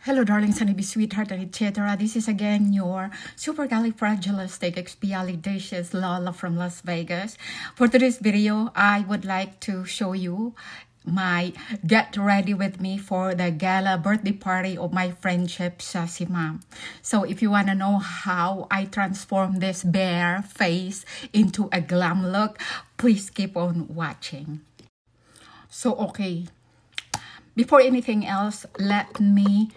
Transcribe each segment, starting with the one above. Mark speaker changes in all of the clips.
Speaker 1: Hello, darlings, honeybee, sweetheart, and etc. This is again your supercalifragilisticexpialidocious Lola from Las Vegas. For today's video, I would like to show you my get ready with me for the gala birthday party of my friendship sa si Ma'am. So if you want to know how I transform this bare face into a glam look, please keep on watching. So okay, before anything else, let me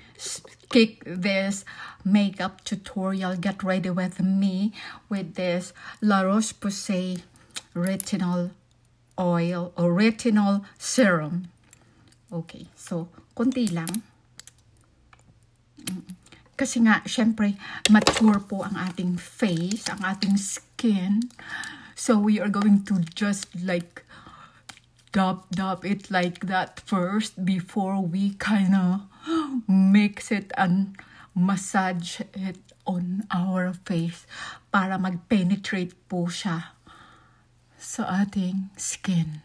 Speaker 1: kick this makeup tutorial. Get ready with me with this La Roche-Posay retinol oil or retinol serum. Okay, so konti lang. Kasi nga, syempre, mature po ang ating face, ang ating skin. So we are going to just like dab it like that first before we kind of mix it and massage it on our face para mag-penetrate po siya sa ating skin.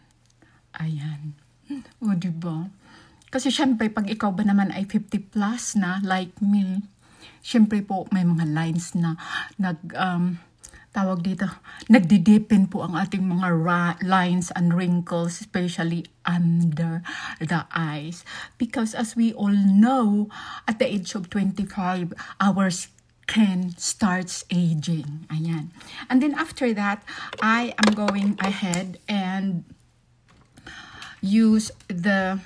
Speaker 1: Ayan. O, diba? Kasi syempre, pag ikaw ba naman ay 50 plus na, like me, syempre po may mga lines na tawag dito, nagdidipin po ang ating mga lines and wrinkles, especially under the eyes. Because as we all know, at the age of 25, our skin starts aging. Ayan. And then after that, I am going ahead and use the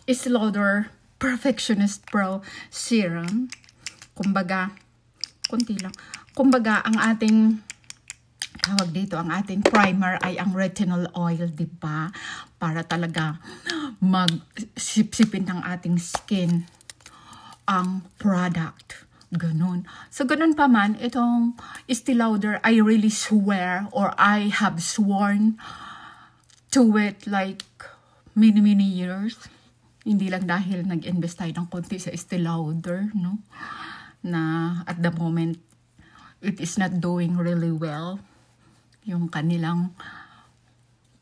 Speaker 1: Estée Lauder Perfectionist Pro Serum. Kumbaga, konti lang. Kumbaga, ang ating, tawag dito, ang ating primer ay ang retinol oil, diba? Para talaga mag-sipsipin ng ating skin ang product. Ganun. So, ganun pa man, itong Estée Lauder, I really swear or I have sworn to it like many years. Hindi lang dahil nag-invest tayo ng konti sa Estée Lauder, no? Na at the moment, it is not doing really well. Yung kanilang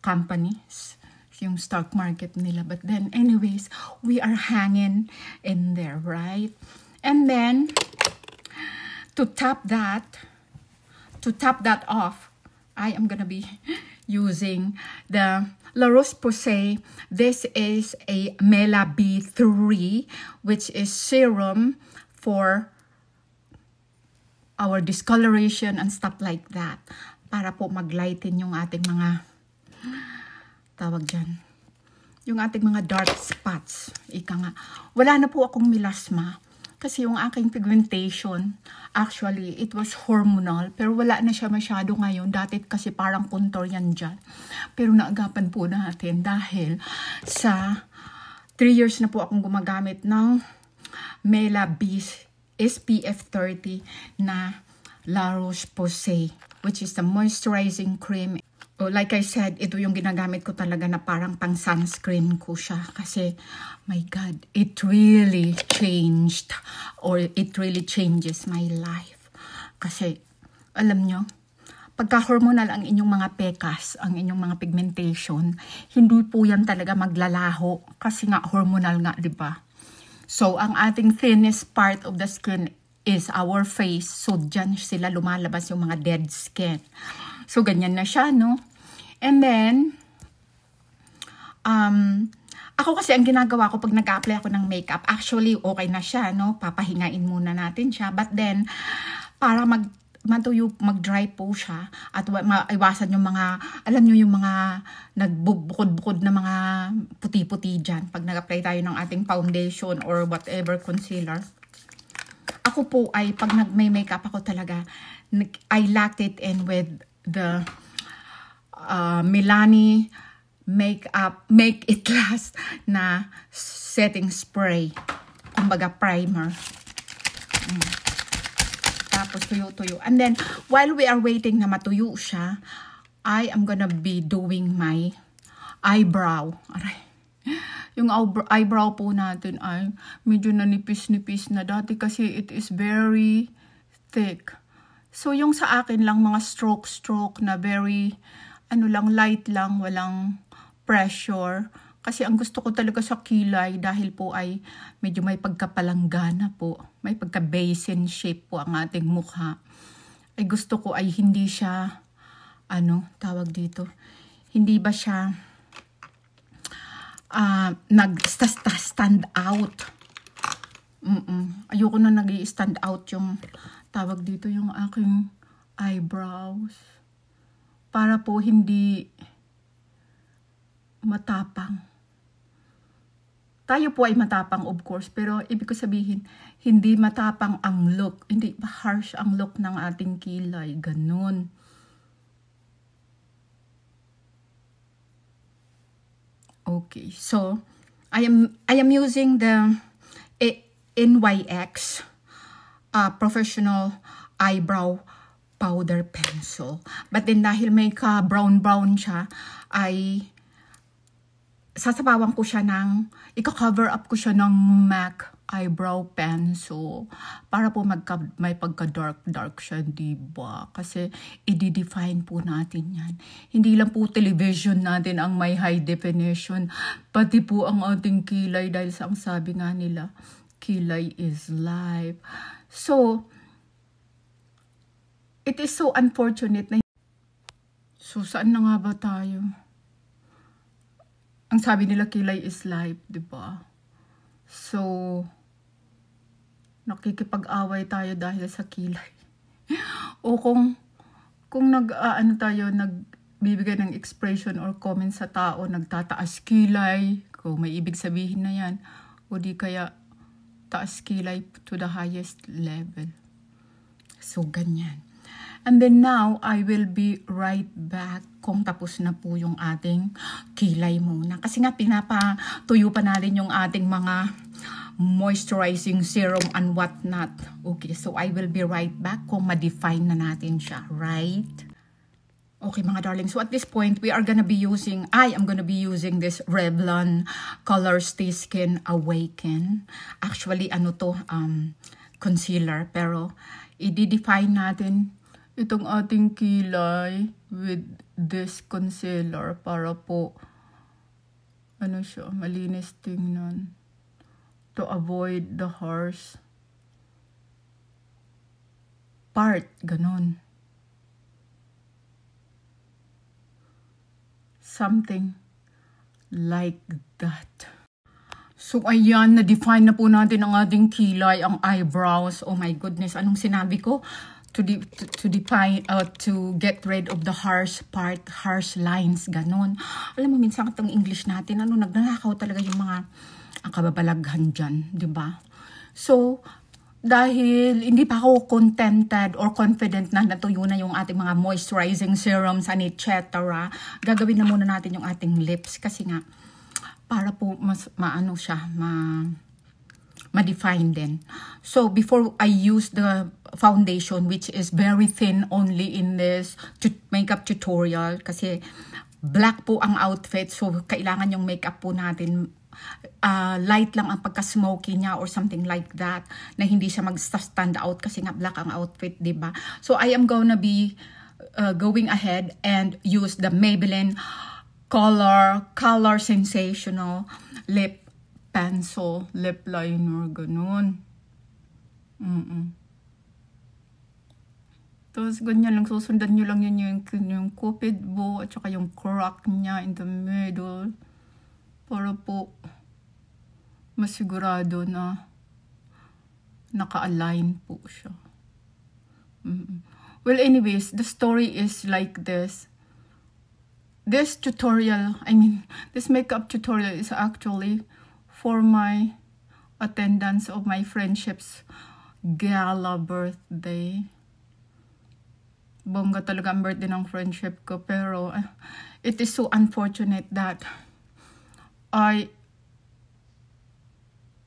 Speaker 1: companies, yung stock market nila. But then, anyways, we are hanging in there, right? And then, to top that off, I am gonna be using the La Roche-Posay. This is a Mela B3, which is serum for our discoloration and stuff like that. Para po maglighten yung ating mga, tawag dyan, yung ating mga dark spots. Ika nga, wala na po akong melasma. Kasi yung aking pigmentation, actually, it was hormonal. Pero wala na siya masyado ngayon. Dati kasi parang contour yan dyan. Pero naagapan po natin dahil sa 3 years na po akong gumagamit ng Mela B SPF 30 na La Roche-Posay, which is the moisturizing cream. Oh, like I said, ito yung ginagamit ko talaga na parang pang sunscreen ko siya. Kasi, my God, it really changed or it really changes my life. Kasi, alam nyo, pagka-hormonal ang inyong mga pekas, ang inyong mga pigmentation, hindi po yan talaga maglalaho. Kasi nga, hormonal nga, di ba? So, ang ating thinnest part of the skin is our face. So, dyan sila lumalabas yung mga dead skin. So, ganyan na siya, no? And then, ako kasi ang ginagawa ko pag nag-apply ako ng makeup, actually, okay na siya, no? Papahingain muna natin siya. But then, para mag-dry po siya at maiwasan yung mga, alam nyo yung mga nagbubukod-bukod na mga puti-puti dyan pag nag-apply tayo ng ating foundation or whatever concealer. Ako po ay pag may makeup ako talaga, I locked it in with the Milani Makeup Make It Last na setting spray. Kumbaga primer. Tapos tuyo-tuyo. And then, while we are waiting na matuyo siya, I am gonna be doing my eyebrow. Aray. Yung eyebrow po natin ay medyo nanipis-nipis na. Dati kasi it is very thick. So, yung sa akin lang, mga stroke na very, light lang, walang pressure. Kasi ang gusto ko talaga sa kilay dahil po ay medyo may pagkapalanggana po. May pagka-basin shape po ang ating mukha. Ay gusto ko ay hindi siya, tawag dito, hindi ba siya nag-stand out. Ayoko na nag-i-stand out yung, tawag dito, yung aking eyebrows. Para po hindi matapang. Tayo po ay matapang, of course, pero ibig ko sabihin, hindi matapang ang look, hindi harsh ang look ng ating kilay, ganun. Okay, so I am using the NYX professional eyebrow powder pencil. But then dahil may ka-brown siya, ay sasabawan ko siya ika-cover up ko siya ng MAC eyebrow pencil para po may pagka-dark siya, diba? Kasi i-define po natin yan. Hindi lang po television natin ang may high definition, pati po ang ating kilay dahil sa ang sabi nga nila, kilay is life. So, it is so unfortunate na so saan na nga ba tayo? Ang sabi nila, kilay is life, di ba? So, nakikipag-away tayo dahil sa kilay. O kung nagbibigay ng expression or comment sa tao, nagtataas kilay, kung may ibig sabihin na yan, o di kaya taas kilay to the highest level. So, ganyan. And then now, I will be right back kung tapos na po yung ating kilay muna. Kasi nga, pinapatuyo pa natin yung ating mga moisturizing serum and whatnot. Okay, so I will be right back kung ma-define na natin siya, right? Okay, mga darling. So at this point, I am gonna be using this Revlon Color Stay Skin Awaken. Actually, concealer. Pero, i-define natin itong ating kilay with this concealer para po malinis tingnan, to avoid the harsh part, ganon. Something like that. So, ayan, na-define na po natin ang ating kilay, ang eyebrows. Oh my goodness, anong sinabi ko? To define, to get rid of the harsh part, harsh lines, ganon. Alam mo, minsan itong English natin, nagnanakaw talaga yung mga kababalaghan dyan, di ba? So, dahil hindi pa ako contented or confident na natuyo na yung ating mga moisturizing serums and etc., gagawin na muna natin yung ating lips kasi nga, para po mas ma-define din. So, before I use the foundation, which is very thin only in this makeup tutorial, kasi black po ang outfit, so kailangan yung makeup po natin, light lang ang pagka-smoky niya or something like that, na hindi siya mag-stand out kasi nga black ang outfit, diba? So, I am gonna be going ahead and use the Maybelline Color Sensational Lip Pencil, lip liner, ganun. Tapos, ganyan lang, susundan nyo lang yun yung cupid bow at saka yung crack niya in the middle. Para po, masigurado na naka-align po siya. Well, anyways, the story is like this. This makeup tutorial is actually for my attendance of my friendship's gala birthday. Bongga talaga ang birthday ng friendship ko. Pero it is so unfortunate that I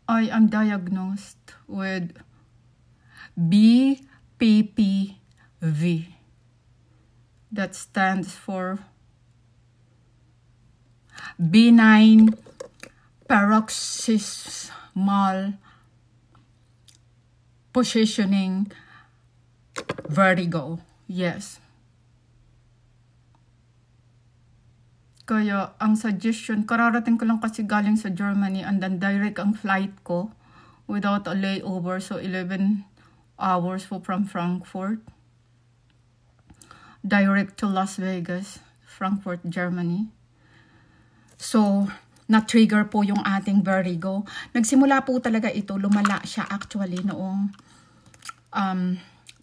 Speaker 1: am diagnosed with BPPV. That stands for benign paroxysmal positioning vertigo. Yes. Kaya, ang suggestion, kararating ko lang kasi galing sa Germany and then direct ang flight ko without a layover. So, 11 hours from Frankfurt. Direct to Las Vegas, Frankfurt, Germany. So, na-trigger po yung ating vertigo. Nagsimula po talaga ito, lumala siya actually noong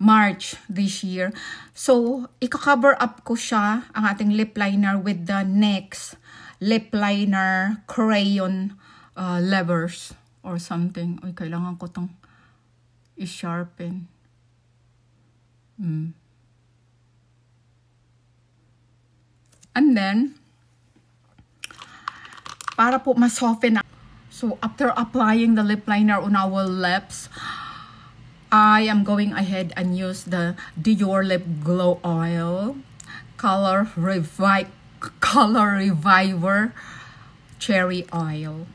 Speaker 1: March this year. So, ika-cover up ko siya, ang ating lip liner with the NYX lip liner crayon levers or something. Uy, kailangan ko tong i-sharpen. And then, para po ma-soften. So, after applying the lip liner on our lips, I am going ahead and use the Dior Lip Glow Oil, Color Reviver Cherry Oil.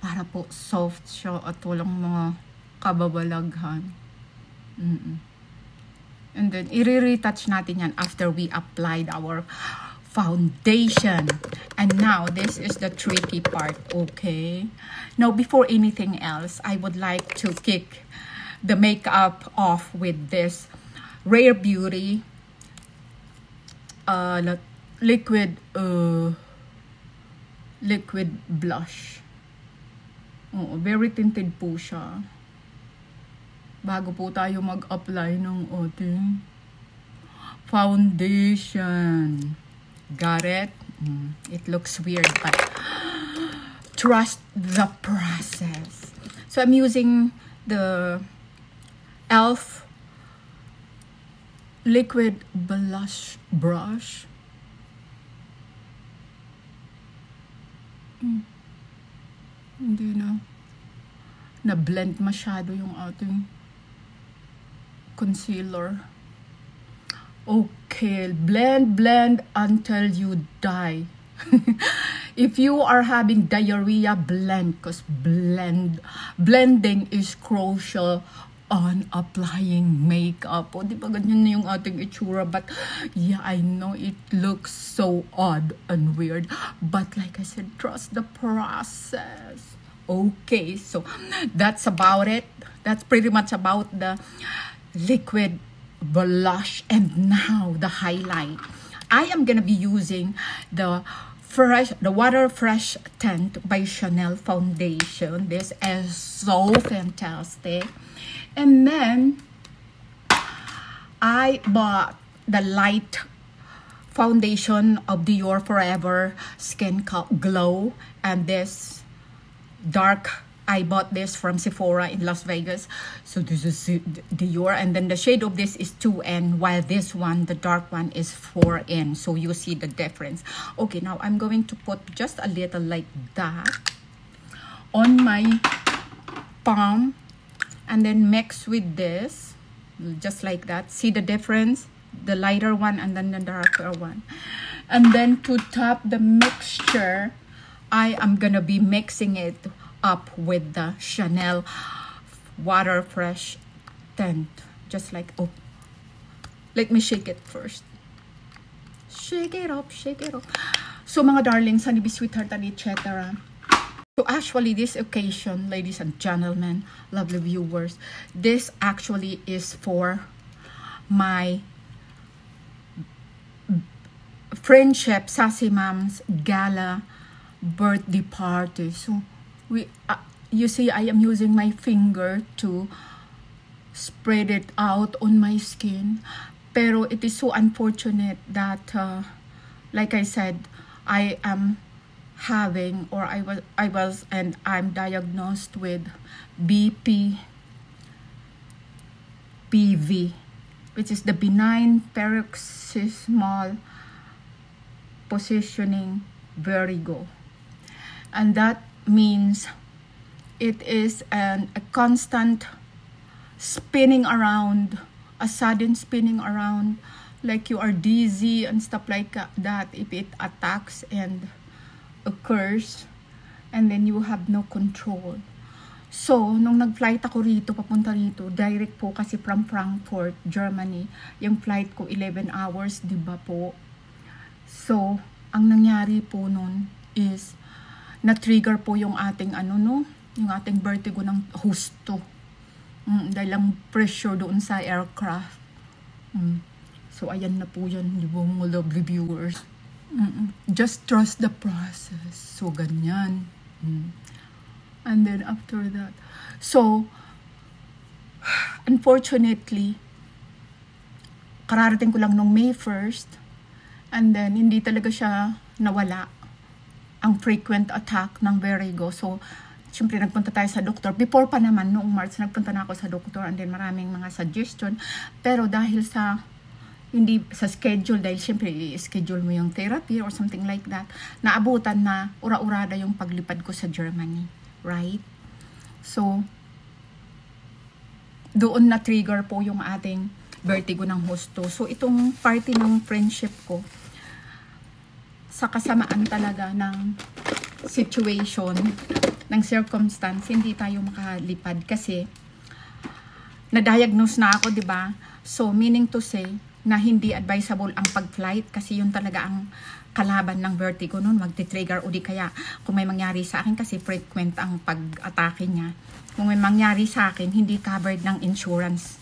Speaker 1: Para po soft siya at walang mga kababalaghan. And then, i-retouch natin yan after we applied our foundation. And now, this is the tricky part, okay? Now, before anything else, I would like to kick the makeup off with this Rare Beauty liquid blush. Oh, very tinted po siya. Bago po tayo mag-apply ng ating foundation. Got it? It looks weird, but trust the process. So I'm using the e.l.f. liquid blush brush. Hindi na blend masyado yung ating concealer. Okay, blend until you die. If you are having diarrhea, blend, because blending is crucial on applying makeup. O, di ba ganyan na yung ating itsura? But, yeah, I know it looks so odd and weird. But, like I said, trust the process. Okay, so, that's about it. That's pretty much about the liquid blush. And now, the highlight. I am gonna be using the Water Fresh Tint by Chanel foundation. This is so fantastic. And then, I bought the light foundation of Dior Forever Skin Glow. And this dark, I bought this from Sephora in Las Vegas. So this is Dior. And then the shade of this is 2N, while this one, the dark one, is 4N. So you see the difference. Okay, now I'm going to put just a little like that on my palm. And then mix with this, just like that. See the difference? The lighter one and then the darker one. And then to top the mixture, I am gonna be mixing it up with the Chanel Water Fresh Tint. Just like, oh, let me shake it first. Shake it up, shake it up. So mga darlings, honeybee, sweetheart, and etc. So actually, this occasion, ladies and gentlemen, lovely viewers, this actually is for my Friendship Sassy Moms Gala birthday party. So, you see, I am using my finger to spread it out on my skin. Pero it is so unfortunate that, like I said, I am having, or I was and I'm diagnosed with BPPV, which is the benign paroxysmal positioning vertigo. And that means it is a constant spinning around, a sudden spinning around, like you are dizzy and stuff like that if it attacks and occurs, and then you have no control. So, nung nag-flight ako rito, papunta rito, direct po kasi from Frankfurt, Germany, yung flight ko 11 hours, di ba po? So, ang nangyari po nun is, na-trigger po yung ating yung ating vertigo ng husto. Dahil lang pressure doon sa aircraft. So, ayan na po yan, di ba, mga lovely viewers. Just trust the process. So, ganyan. And then, after that. So, unfortunately, kararating ko lang nung May 1st. And then, hindi talaga siya nawala. Ang frequent attack ng vertigo. So, siyempre, nagpunta tayo sa doktor. Before pa naman, noong March, nagpunta na ako sa doktor. And then, maraming mga suggestion. Pero dahil sa, hindi sa schedule, dahil siyempre, i-schedule mo yung therapy or something like that, naabutan na ura-urada yung paglipad ko sa Germany. Right? So, doon na-trigger po yung ating vertigo ng husto. So, itong party ng friendship ko, sa kasamaan talaga ng situation, ng circumstance, hindi tayo makalipad kasi na-diagnose na ako, 'di ba? So, meaning to say na hindi advisable ang pag-flight kasi yun talaga ang kalaban ng vertigo noon, magti-trigger o di kaya kung may mangyari sa akin kasi frequent ang pag-atake niya. Kung may mangyari sa akin, hindi covered ng insurance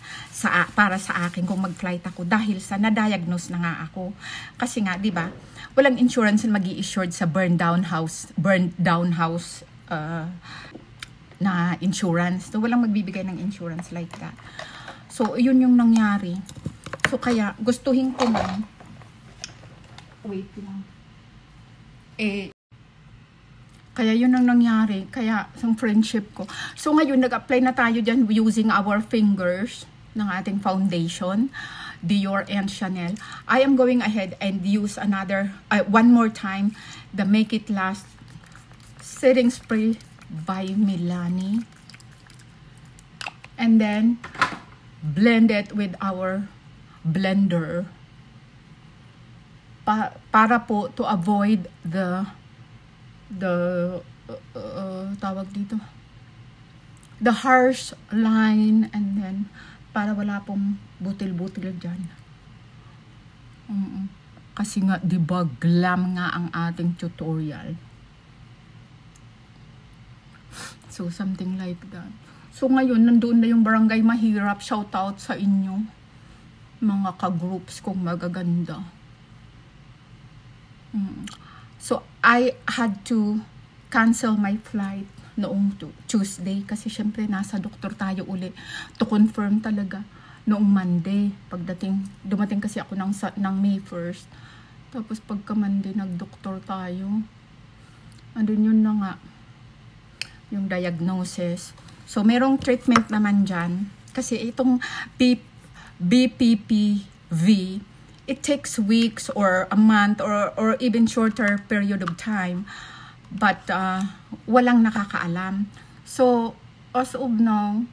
Speaker 1: para sa akin kung mag-flight ako dahil sa na-diagnose na nga ako. Kasi nga, 'di ba? Walang insurance na magi-insured sa burn down house na insurance. So, walang magbibigay ng insurance like that. So, yun yung nangyari. So, kaya, gustuhin ko man, wait lang. Kaya yun ang nangyari. Kaya, sa friendship ko. So, ngayon, nag-apply na tayo dyan using our fingers ng ating foundation. Dior and Chanel. I am going ahead and use one more time, the Make It Last setting spray by Milani. And then, blend it with our blender. Para po to avoid the tawag dito, the harsh line, and then, para wala pong butil-butil dyan. Kasi nga, diba, glam nga ang ating tutorial. So, something like that. So, ngayon, nandoon na yung Barangay Mahirap. Shout out sa inyo. Mga ka-groups kong magaganda. So, I had to cancel my flight noong Tuesday. Kasi, syempre, nasa doktor tayo uli to confirm talaga. Noong Monday, dumating kasi ako ng May 1st. Tapos pagka Monday, nag-doktor tayo. Andun yun na nga, yung diagnosis. So, merong treatment naman dyan. Kasi itong BPPV, it takes weeks or a month or even shorter period of time. But, walang nakakaalam. So, as of now,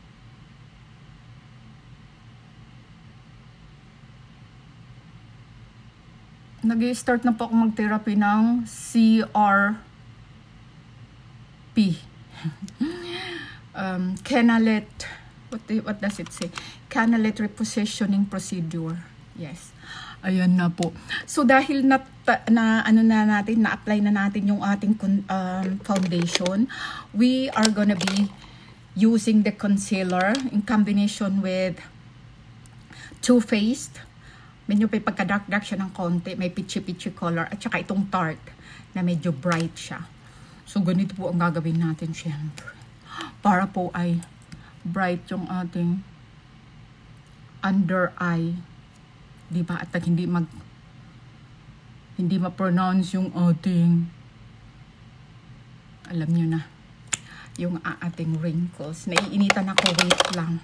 Speaker 1: nag-i-start na po ako mag-therapy ng CRP. Canalet, what does it say? Canalet repositioning procedure. Yes. Ayan na po. So, dahil na-apply na natin yung ating foundation, we are gonna be using the concealer in combination with Too Faced. Medyo pagka-dark siya ng konti, may peachy color, at saka itong Tarte na medyo bright siya. So, ganito po ang gagawin natin, syempre. Para po ay bright yung ating under eye. Diba? At hindi ma-pronounce yung ating, alam nyo na, yung ating wrinkles. Naiinitan ako, wait lang.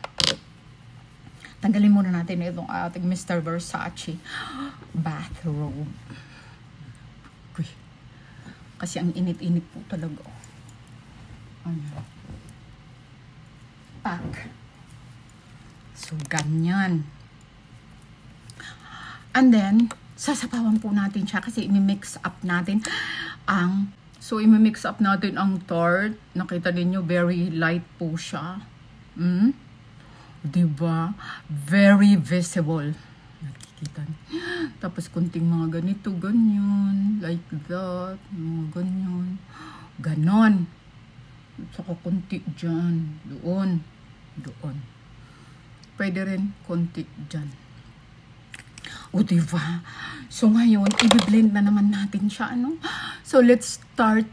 Speaker 1: Tanggalin muna natin itong ating Mr. Versace bathrobe. Uy. Kasi ang init-init po talaga. Ayan. Pack. So, ganyan. And then, sasapawan po natin siya kasi imi-mix up natin ang Tarte. Nakita ninyo, very light po siya. Diba? Very visible. malapitan. Tapos kunting mga ganito, ganyan, like that, mga ganyan, ganon. Saka kunti dyan, doon. Pwede rin konti dyan. O, diba? So, ngayon, i-blend na naman natin siya, ano? So, let's start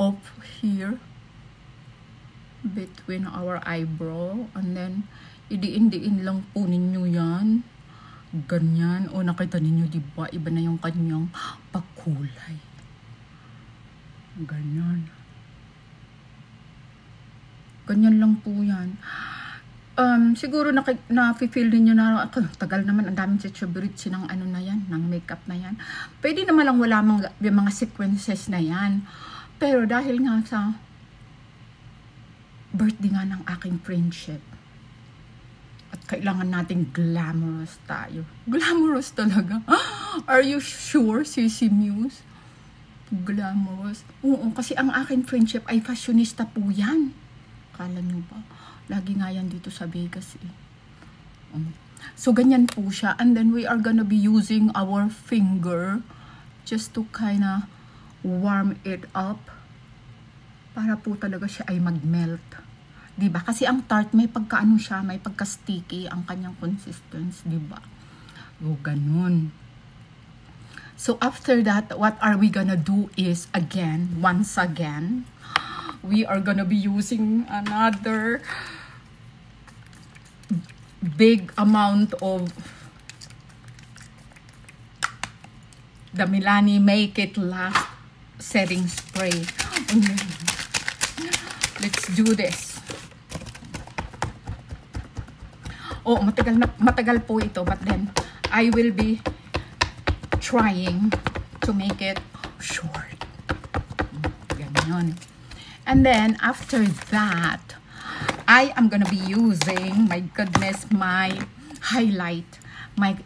Speaker 1: off here between our eyebrow. And then, idiin-diin lang po ninyo yan. Ganyan. O, nakita ninyo, diba? Iba na yung kanyang pagkulay. Ganyan. Ganyan lang po yan. Siguro na-feel ninyo na tagal naman, ang daming sitsubiritsi ng ano na yan, ng makeup na yan. Pwede naman lang wala mga sequences na yan. Pero dahil nga sa birthday nga ng aking friendship, at kailangan nating glamorous tayo. Glamorous talaga. Are you sure, Sissy Muse? Glamorous. Oo, kasi ang aking friendship ay fashionista po yan. Kala nyo ba? Lagi nga yan dito sa Vegas eh. So, ganyan po siya. And then, we are gonna be using our finger just to kinda warm it up. Para po talaga siya ay mag-melt. Diba? Kasi ang tart, may pagka-ano siya, may pagka-sticky ang kanyang consistency. Diba? O, ganun. So, after that, what are we gonna do is, once again, we are gonna be using another big amount of the Milani Make It Last setting spray. Let's do this. Oh, matagal po ito, but then I will be trying to make it short. Ganyan. And then, after that, I am gonna be using, my goodness, my highlight, my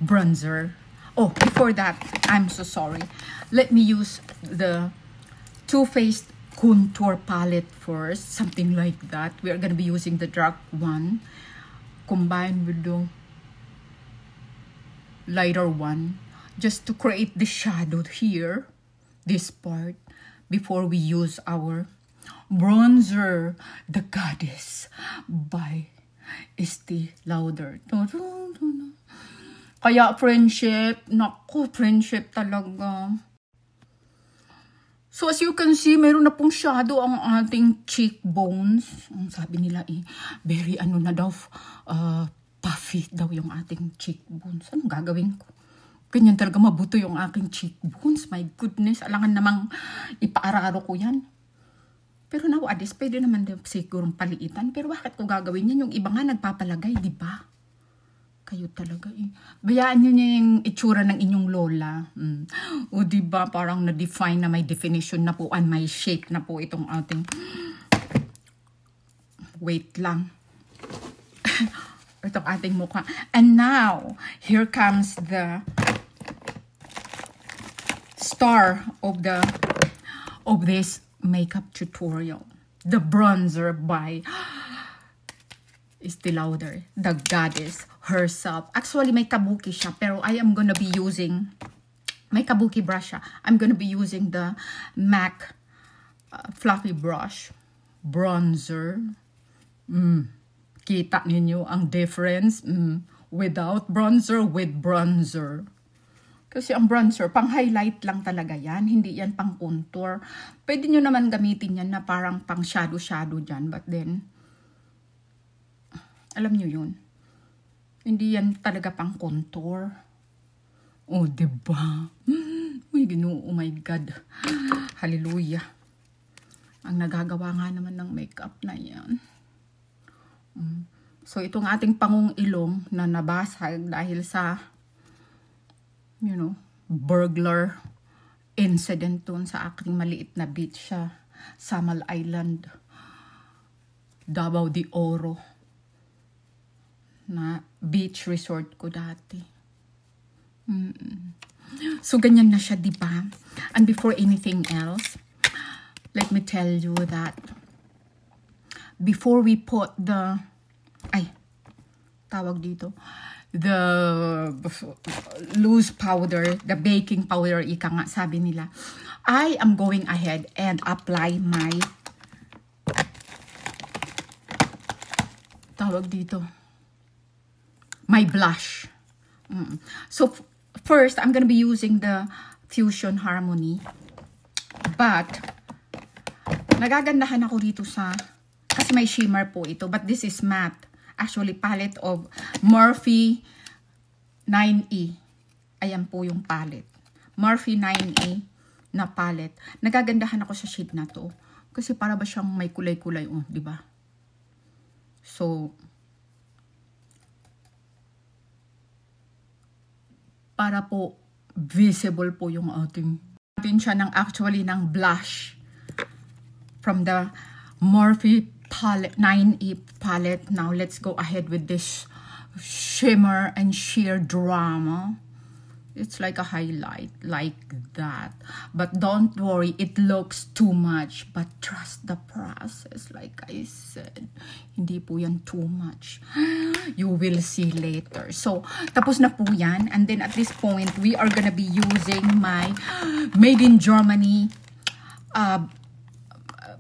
Speaker 1: bronzer. Oh, before that, I'm so sorry. Let me use the Too Faced contour palette first, something like that. We are gonna be using the dark one, combined with the lighter one, just to create the shadow here, this part, before we use our bronzer, The Goddess by Estee Lauder. Kaya friendship, naku, friendship talaga. So as you can see, meron na pong shadow ang ating cheekbones. Ang sabi nila very ano na daw, puffy daw yung ating cheekbones. Anong gagawin ko? Ganyan talaga mabuto yung aking cheekbones. My goodness, alangan namang ipaararo ko yan. Pero nowadays, pwede naman din sigurong paliitan. Pero bakit ko gagawin yan? Yung iba nga nagpapalagay, di ba? Kayo talaga eh. Bayaan nyo niya yung itsura ng inyong lola. O di ba parang na-define na may definition na po and may shape na po itong ating... Wait lang. Itong ating mukha. And now, here comes the star of this makeup tutorial, the bronzer by Estee Lauder, the Goddess herself. Actually, may kabuki siya, pero I am gonna be using, may kabuki brush siya. I'm gonna be using the MAC fluffy brush bronzer. Kita ninyo ang difference without bronzer, with bronzer. Kasi ang bronzer, pang highlight lang talaga yan. Hindi yan pang contour. Pwede nyo naman gamitin yan na parang pang shadow dyan. But then, alam nyo yun. Hindi yan talaga pang contour. Oh, diba? Uy, Ginoo, oh my God. Hallelujah. Ang nagagawa nga naman ng makeup na yan. So, itong ating pangong ilong na nabasag dahil sa burglar incident doon sa aking maliit na beach sa Samal Island, Davao de Oro, na beach resort ko dati. So, ganyan na siya, diba? And before anything else, let me tell you that before we put the, tawag dito, the loose powder, the baking powder, ika nga, sabi nila, I am going ahead and apply my, tawag dito, my blush. So, first, I'm gonna be using the Fusion Harmony. But, nagagandahan ako dito sa, kasi may shimmer po ito, but this is matte. Actually, palette of Morphe 9E. Ayan po yung palette. Morphe 9E na palette. Nagagandahan ako sa shade na to. Kasi para ba siyang may kulay-kulay, oh, di ba? So, para po visible po yung ating siya ng actually ng blush from the Morphe palette, 9E palette. Now, let's go ahead with this shimmer and sheer drama. It's like a highlight, like that. But don't worry, it looks too much. But trust the process, like I said. Hindi po yan too much. You will see later. So, tapos na po yan. And then at this point, we are gonna be using my Made in Germany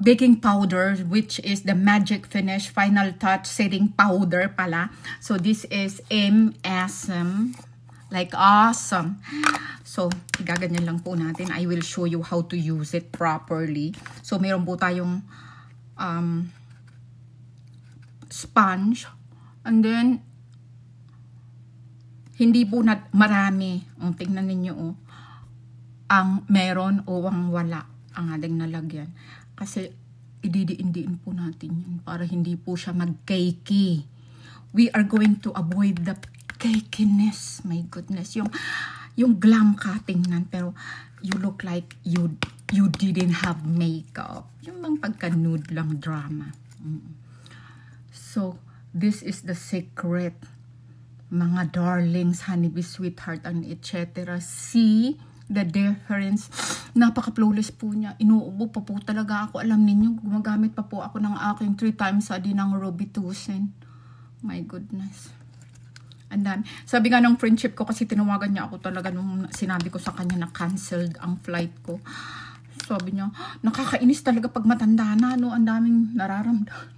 Speaker 1: baking powder, which is the Magic Finish Final Touch Setting Powder pala. So, this is MSM. Like, awesome. So, igaganyan lang po natin. I will show you how to use it properly. So, meron po tayong sponge. And then, hindi po na marami. Tingnan ninyo, ang meron o ang wala ang ating nalagyan. Kasi, ididiin-diin po natin yun para hindi po siya mag-cakey. We are going to avoid the cakiness. My goodness. Yung glam ka tingnan, pero you look like you didn't have makeup. Yung bang pagka-nude lang drama. So, this is the secret. Mga darlings, honeybee, sweetheart, and etc. See the difference. Napaka-flawless po niya. Inuubo pa po talaga ako. Alam ninyo, gumagamit pa po ako ng aking 3 times a day ng Robitussin. My goodness. And then, sabi nga ng friendship ko, kasi tinawagan niya ako talaga nung sinabi ko sa kanya na canceled ang flight ko. Sabi niya, nakakainis talaga pag matanda na, no? Ang daming nararamdaman.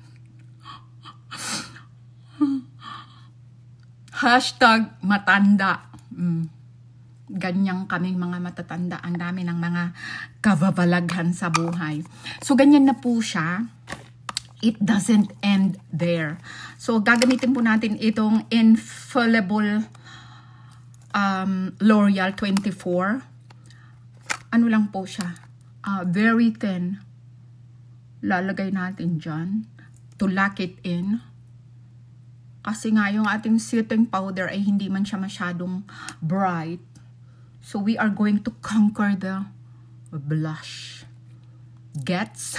Speaker 1: Hashtag matanda. Ganyang kaming mga matatanda. Ang dami ng mga kababalaghan sa buhay. So, ganyan na po siya. It doesn't end there. So, gagamitin po natin itong Infallible L'Oreal 24. Ano lang po siya? Very thin. Lalagay natin dyan to lock it in. Kasi nga yung ating setting powder ay hindi man siya masyadong bright. So, we are going to conquer the blush. Gets?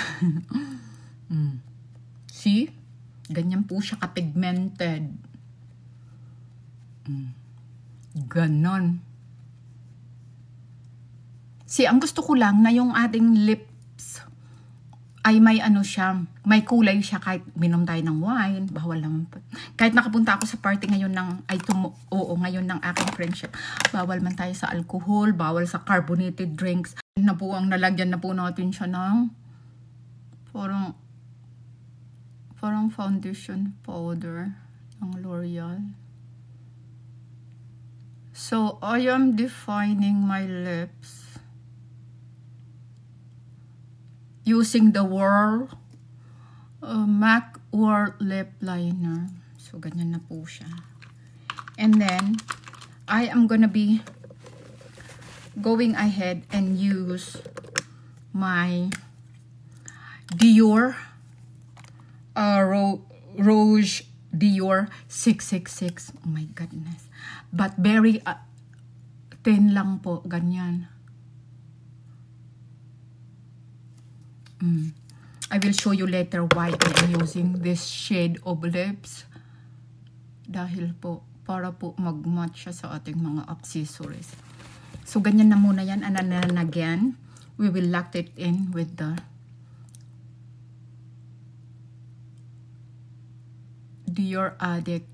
Speaker 1: See? Ganyan po siya ka-pigmented. Ganon. See, ang gusto ko lang na yung ating lips ay may ano siya, may kulay siya kahit minom tayo ng wine, bawal naman po. Kahit nakapunta ako sa party ngayon ngayon ng aking friendship, bawal man tayo sa alcohol, bawal sa carbonated drinks. Na po ang nalagyan na po natin siya ng parang foundation powder ng L'Oreal. So, I am defining my lips using the MAC World Lip Liner. So, ganyan na po siya. And then, I am gonna be going ahead and use my Dior Rouge Dior 666. Oh my goodness. But very thin lang po. Ganyan. I will show you later why I am using this shade of lips. Dahil po, para po mag-match siya sa ating mga accessories. So, ganyan na muna yan. And then again, we will lock it in with the Dior Addict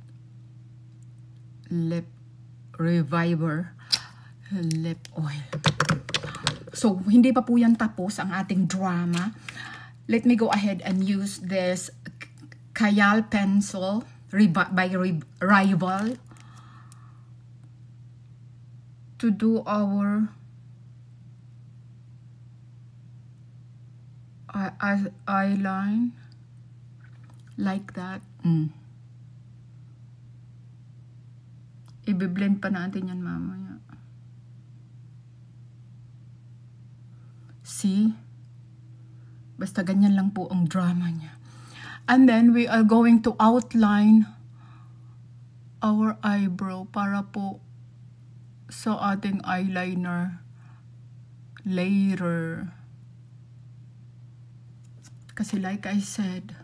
Speaker 1: Lip Reviver Lip Oil. So, hindi pa po yan tapos ang ating drama. Let me go ahead and use this Kajal pencil by Rival to do our eyeline like that. I-blend pa natin yan mamaya. See? Basta ganyan lang po ang drama niya. And then, we are going to outline our eyebrow para po sa ating eyeliner later. Kasi like I said,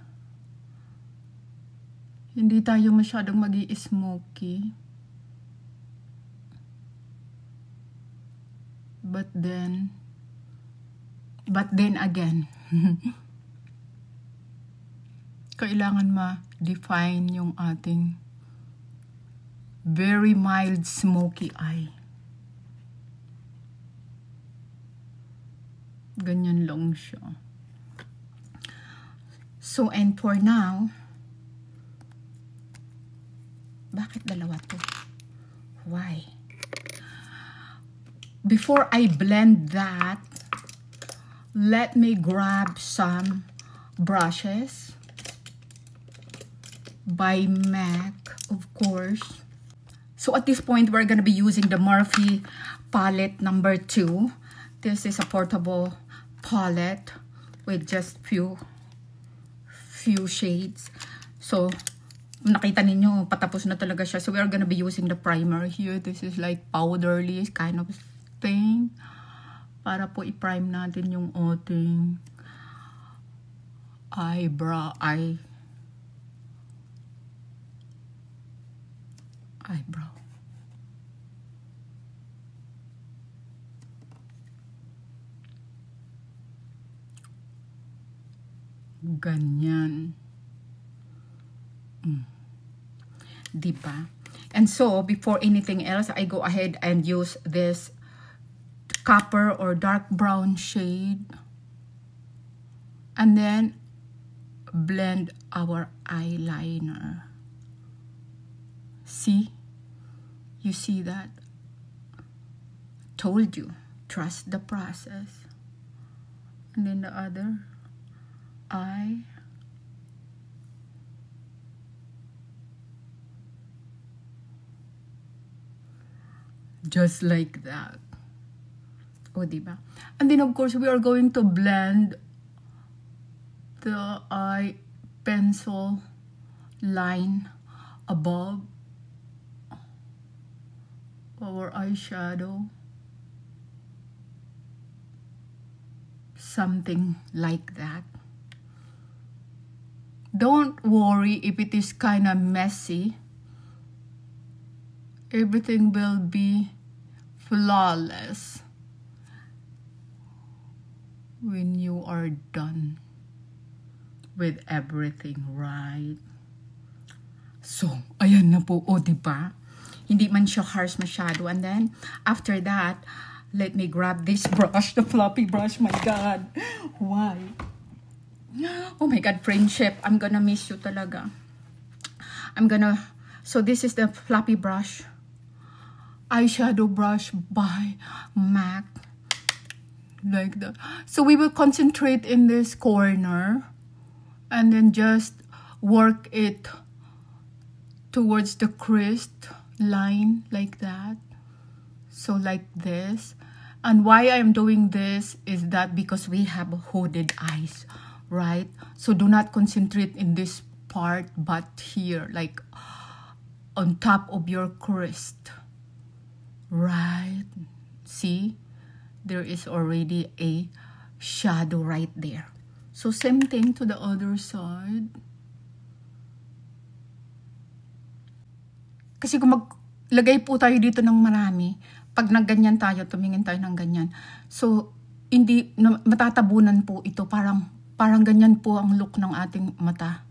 Speaker 1: hindi tayo masyadong magi-smoky. But then again, kailangan ma-define yung ating very mild smoky eye. Ganyan lang siya. So, and for now, bakit dalawa to? Why? Before I blend that, let me grab some brushes by MAC, of course. So at this point, we're gonna be using the Morphe palette number 2. This is a portable palette with just few shades. So nakita ninyo, patapos na talaga siya. So we are gonna be using the primer here. This is like powderly kind of thing para po i-prime natin yung ating eyebrow. Ganyan. Diba? And so, before anything else, I go ahead and use this copper or dark brown shade. And then, blend our eyeliner. See? You see that? Told you. Trust the process. And then the other eye. Just like that. O, diba? And then, of course, we are going to blend the eye pencil line above our eyeshadow. Something like that. Don't worry if it is kind of messy. Everything will be flawless when you are done with everything, right? So, ayan na po. O, diba? Hindi man siya harsh masyado. And then, after that, let me grab this brush, the floppy brush. My God. Why? Oh my God, friendship. I'm gonna miss you talaga. So this is the floppy brush. Eyeshadow brush by MAC. Like that. So we will concentrate in this corner. And then just work it towards the crease line. Like that. So like this. And why I'm doing this is that because we have hooded eyes. Right? So do not concentrate in this part, but here, like on top of your crest. Right? See? There is already a shadow right there. So same thing to the other side. Kasi kung maglagay po tayo dito ng marami, pag nagganyan tayo, tumingin tayo ng ganyan. So, hindi, matatabunan po ito. Parang ganyan po ang look ng ating mata.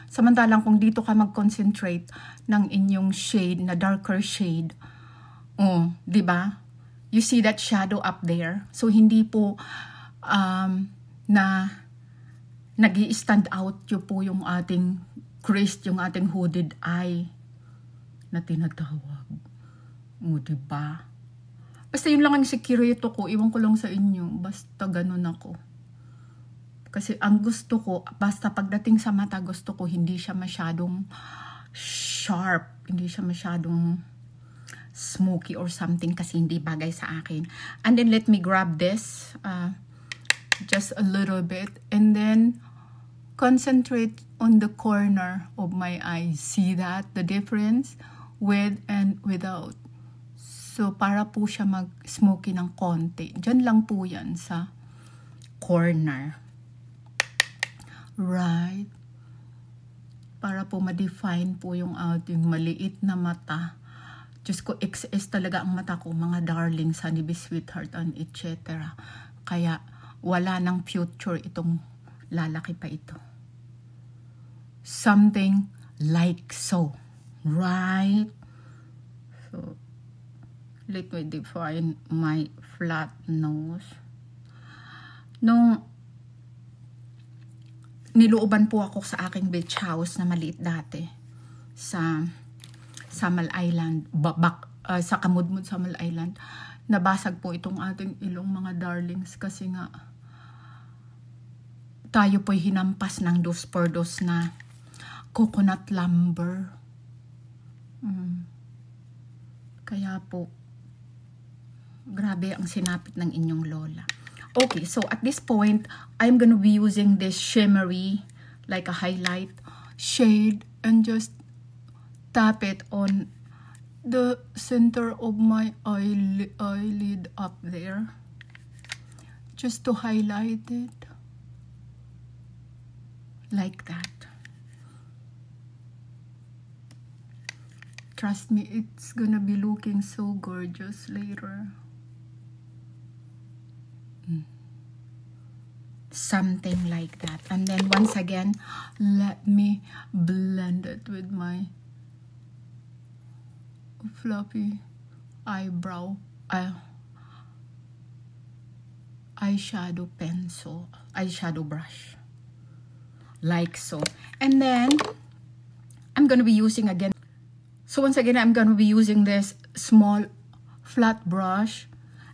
Speaker 1: Samantalang kung dito ka mag-concentrate ng inyong shade, na darker shade, di ba? You see that shadow up there? So, hindi po na nag-i-stand out po yung ating crease, yung ating hooded eye na tinatawag. Diba? Basta yun lang ang sikreto ko. Iwan ko lang sa inyo. Basta ganun ako. Kasi ang gusto ko, basta pagdating sa mata, gusto ko hindi siya masyadong sharp. Hindi siya masyadong smoky or something kasi hindi bagay sa akin. And then let me grab this. Just a little bit. And then concentrate on the corner of my eye. See that? The difference with and without. So, para po siya mag-smoky ng konti. Diyan lang po yan sa corner. Right? Para po ma-define po yung ating maliit na mata. Diyos ko, XS talaga ang mata ko. Mga darling, Sunny Sweetheart, and etc. Kaya, wala nang future itong lalaki pa ito. Something like so. Right? So, let me define my flat nose. Nung nilooban po ako sa aking beach house na maliit dati sa Samal Island, sa Kamudmud, Samal Island, nabasag po itong ating ilong mga darlings kasi nga tayo po'y hinampas ng 2x2 na coconut lumber. Kaya po, grabe ang sinapit ng inyong lola. Okay, so at this point, I'm gonna be using this shimmery, like a highlight shade, and just tap it on the center of my eyelid up there. Just to highlight it. Like that. Trust me, it's gonna be looking so gorgeous later. Something like that. And then once again, let me blend it with my fluffy eyebrow eyeshadow pencil, eyeshadow brush. Like so. And then I'm gonna be using again. So once again, I'm gonna be using this small flat brush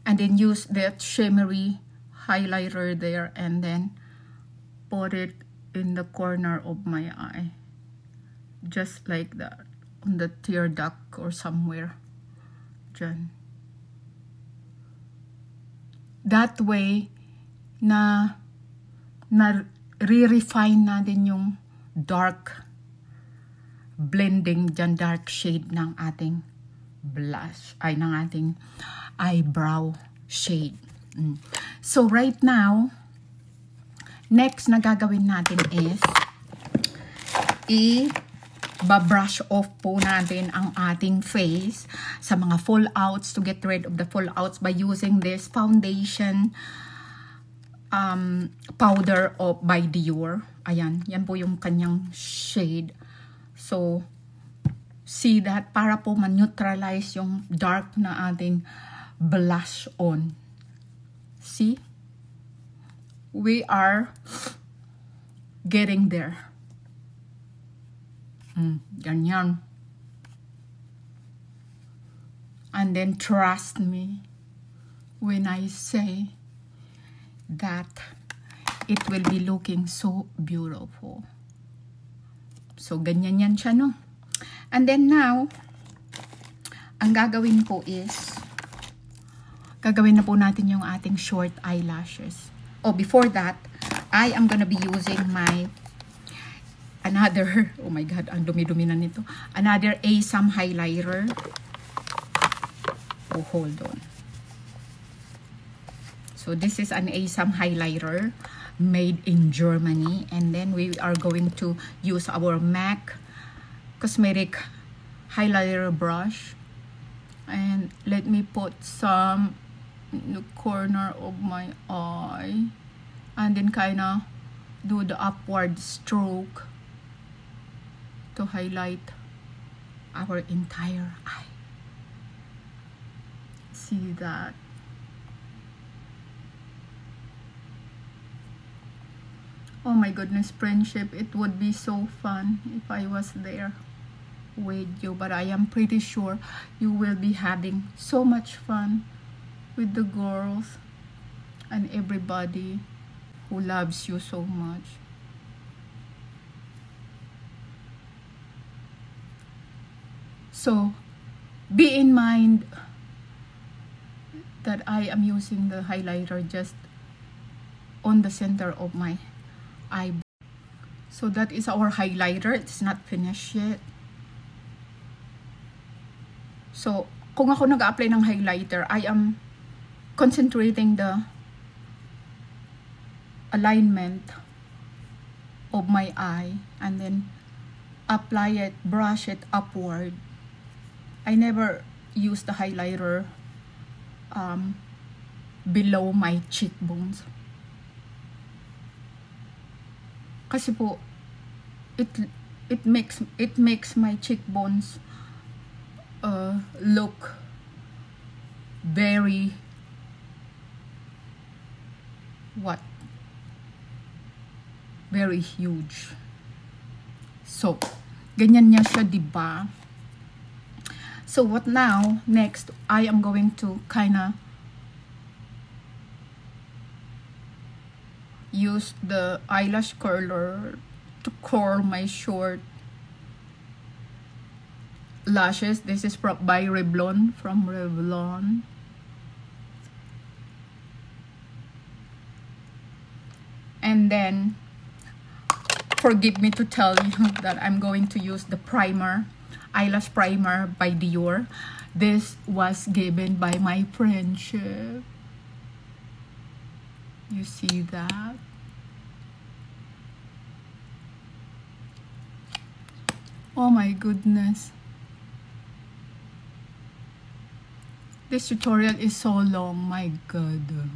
Speaker 1: and then use that shimmery highlighter there and then put it in the corner of my eye. Just like that. On the tear duct or somewhere. Diyan. That way, na re-refine natin yung dark blending dyan, dark shade ng ating blush, ay ng ating eyebrow shade. So right now, next na gagawin natin is i-brush off po natin ang ating face sa mga fallouts, to get rid of the fallouts by using this foundation powder by Dior. Ayan, yan po yung kanyang shade. So, see that? Para po ma-neutralize yung dark na ating blush on. See? We are getting there. Ganyan. And then trust me when I say that it will be looking so beautiful. So, ganyan yan siya, no? And then now, ang gagawin ko is, gagawin na po natin yung ating short eyelashes. Oh, before that, I am gonna be using my another, oh my God, ang dumi-dumi na nito. Another Asam highlighter. Oh, hold on. So, this is an Asam highlighter made in Germany. And then we are going to use our MAC Cosmetic highlighter brush. And let me put some in the corner of my eye. And then kind of do the upward stroke to highlight our entire eye. See that? Oh my goodness, friendship, it would be so fun if I was there with you, but I am pretty sure you will be having so much fun with the girls and everybody who loves you so much. So be in mind that I am using the highlighter just on the center of my eye. So that is our highlighter. It's not finished yet. So kung ako nag-apply ng highlighter, I am concentrating the alignment of my eye and then apply it, brush it upward. I never use the highlighter below my cheekbones. Kasi po, it makes my cheekbones look very very huge. So ganyan niya siya, diba? So what now? Next, I am going to kinda use the eyelash curler to curl my short lashes. This is by Revlon, from Revlon. And then, forgive me to tell you that I'm going to use the primer, eyelash primer by Dior. This was given by my friendship. You see that? Oh my goodness. This tutorial is so long, my God.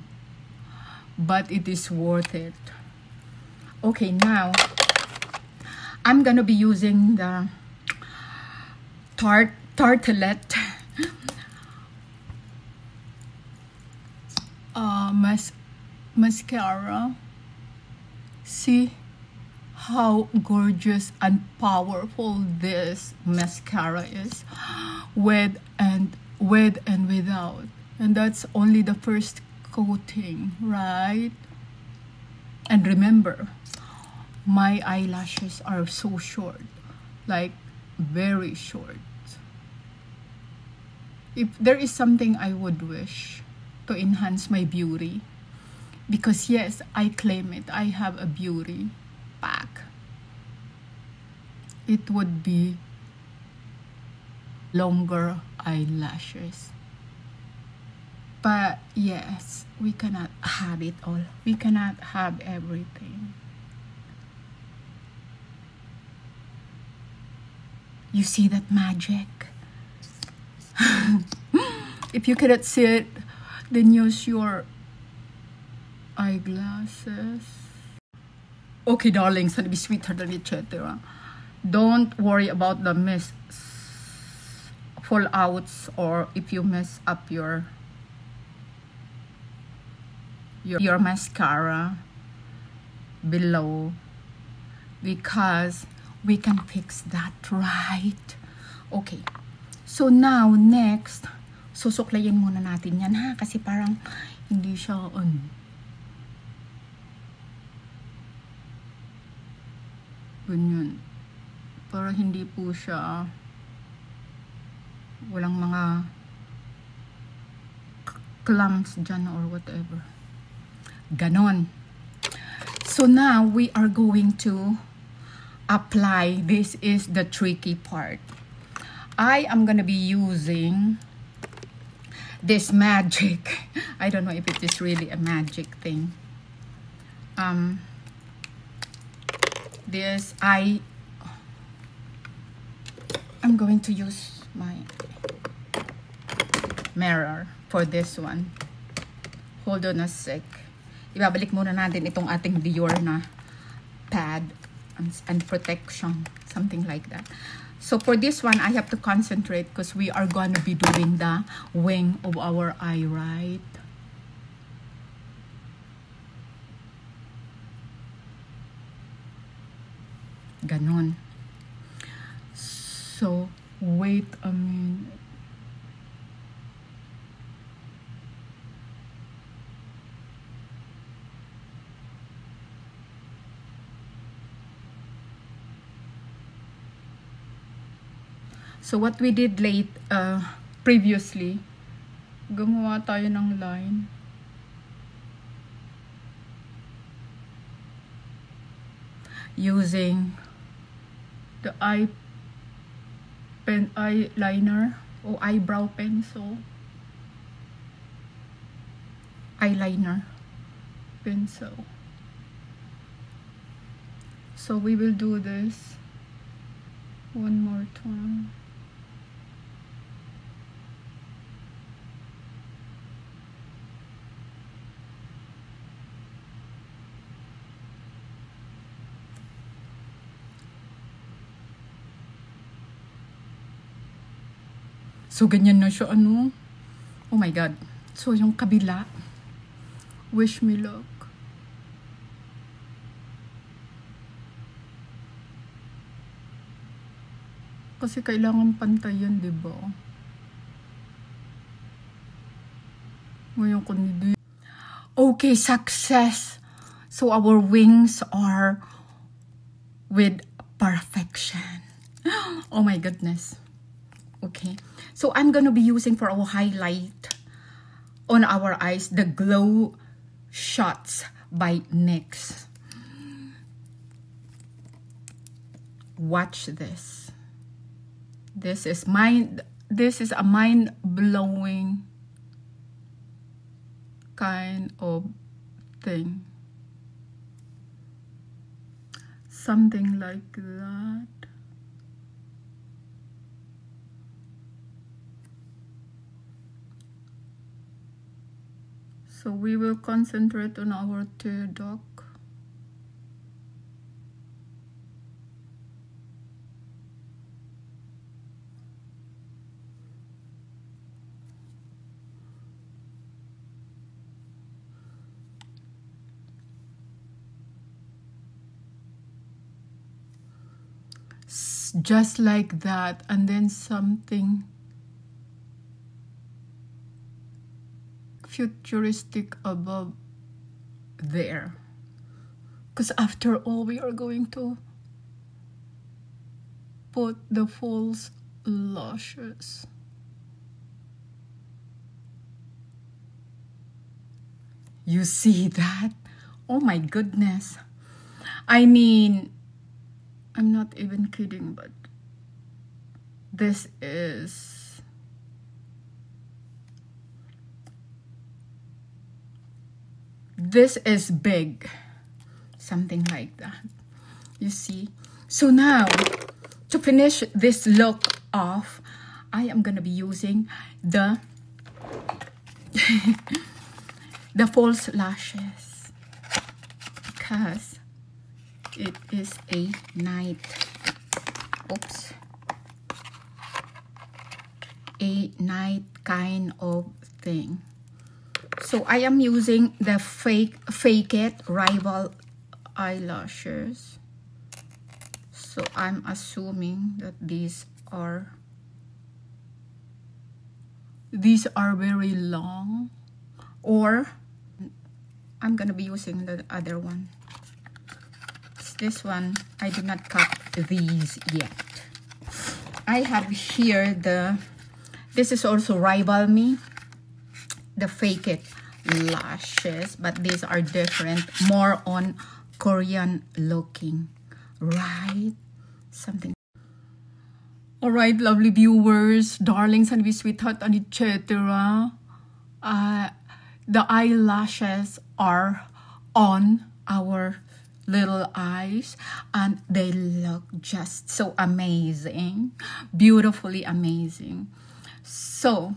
Speaker 1: But it is worth it. Okay, now I'm gonna be using the Tartelette mascara. See how gorgeous and powerful this mascara is, with and without. And that's only the first coating, right? And remember, my eyelashes are so short, like very short. If there is something I would wish to enhance my beauty, because yes, I claim it, I have a beauty pack, it would be longer eyelashes. But yes, we cannot have it all. We cannot have everything. You see that magic? If you cannot see it, then use your eyeglasses. Okay, darlings, and be sweethearted, etc. Don't worry about the fallouts, or if you mess up your mascara below, because we can fix that, right? Okay, so now next, susuklayin muna natin yan, ha, kasi parang hindi siya ganyan, para hindi po siya walang mga clumps dyan or whatever. Ganon. So now we are going to apply. This is the tricky part. I am gonna be using this magic. I don't know if it is really a magic thing. I'm going to use my mirror for this one. Hold on a sec. Ibabalik muna natin itong ating Dior na pad and protection sa something like that. So for this one, I have to concentrate because we are going to be doing the wing of our eye, right? Ganon. So, wait a minute. So, what we did previously, gumawa tayo ng line. Using the eyeliner or eyebrow pencil. Eyeliner pencil. So, we will do this one more time. So, ganyan na siya, ano? Oh my God. So, yung kabila. Wish me luck. Kasi kailangan pantayan, diba? Ngayon ko hindi. Okay, success. So, our wings are with perfection. Oh my goodness. Okay. So, I'm gonna be using for our highlight on our eyes, the Glow Shots by NYX. Watch this. This is a mind-blowing kind of thing. Something like that. So we will concentrate on our tear duct. Just like that, and then something futuristic above there, because after all we are going to put the false lashes. You see that? Oh my goodness. I mean, I'm not even kidding, but this is big. Something like that. You see? So now, to finish this look off, I am going to be using the the false lashes, because it is a night kind of thing. So I am using the Fake It Rival eyelashes. So I'm assuming that these are very long, or I'm gonna be using the other one. This one, I did not cut these yet. I have here this is also Rival Me, the Fake It lashes, but these are different, more on Korean looking, right? Something. All right, lovely viewers, darlings, and sweetheart, and etc. The eyelashes are on our little eyes, and they look just so amazing, beautifully amazing. So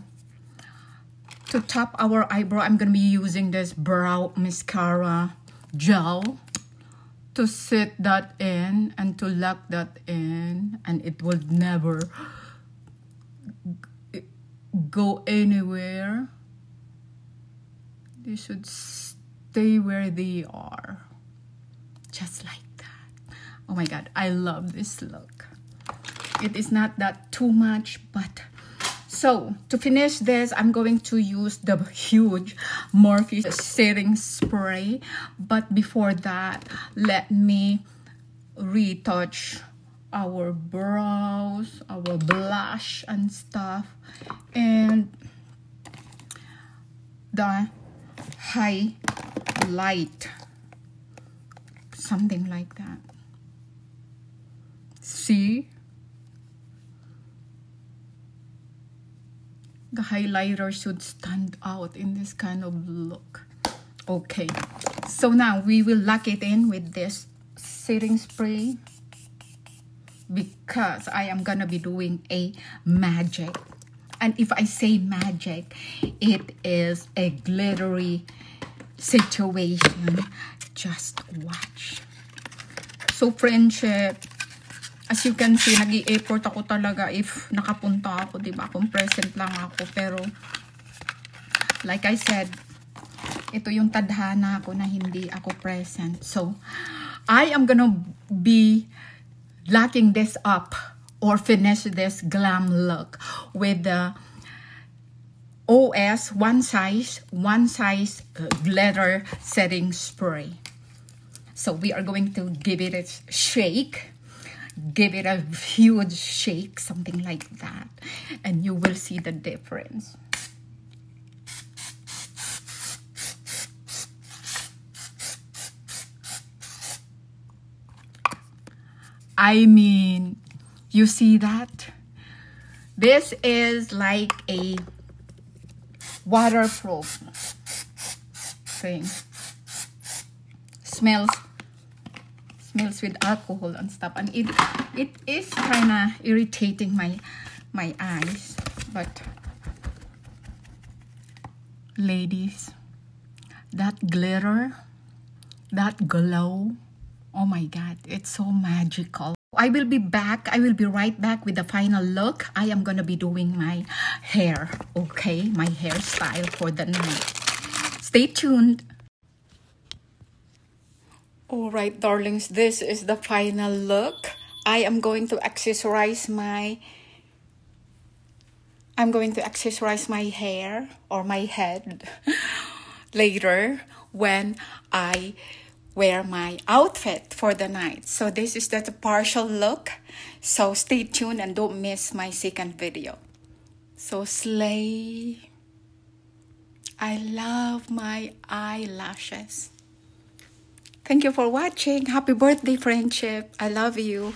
Speaker 1: to top our eyebrow, I'm gonna be using this brow mascara gel to sit that in and to lock that in, and it will never go anywhere. They should stay where they are, just like that. Oh my god, I love this look. It is not that too much, but so to finish this, I'm going to use the huge Morphe setting spray. But before that, let me retouch our brows, our blush and stuff, and the highlight, something like that. See? The highlighter should stand out in this kind of look. Okay, so now we will lock it in with this setting spray, because I am gonna be doing a magic. And if I say magic, it is a glittery situation. Just watch. So friendship, as you can see, nag-i-effort ako talaga if nakapunta ako, diba? Kung present lang ako. Pero, like I said, ito yung tadhana ko na hindi ako present. So, I am gonna be locking this up or finish this glam look with the OS one size glitter setting spray. So, we are going to give it a shake. Give it a huge shake, something like that, and you will see the difference. I mean, you see that? This is like a waterproof thing. Smells with alcohol and stuff, and it is kind of irritating my eyes. But ladies, that glitter, that glow, oh my god, it's so magical. I will be right back with the final look. I am gonna be doing my hair, okay, my hairstyle for the night. Stay tuned. Alright, darlings, this is the final look. I am going to accessorize my hair or my head later when I wear my outfit for the night. So this is the partial look. So stay tuned and don't miss my second video. So slay. I love my eyelashes. Thank you for watching. Happy birthday, friendship. I love you.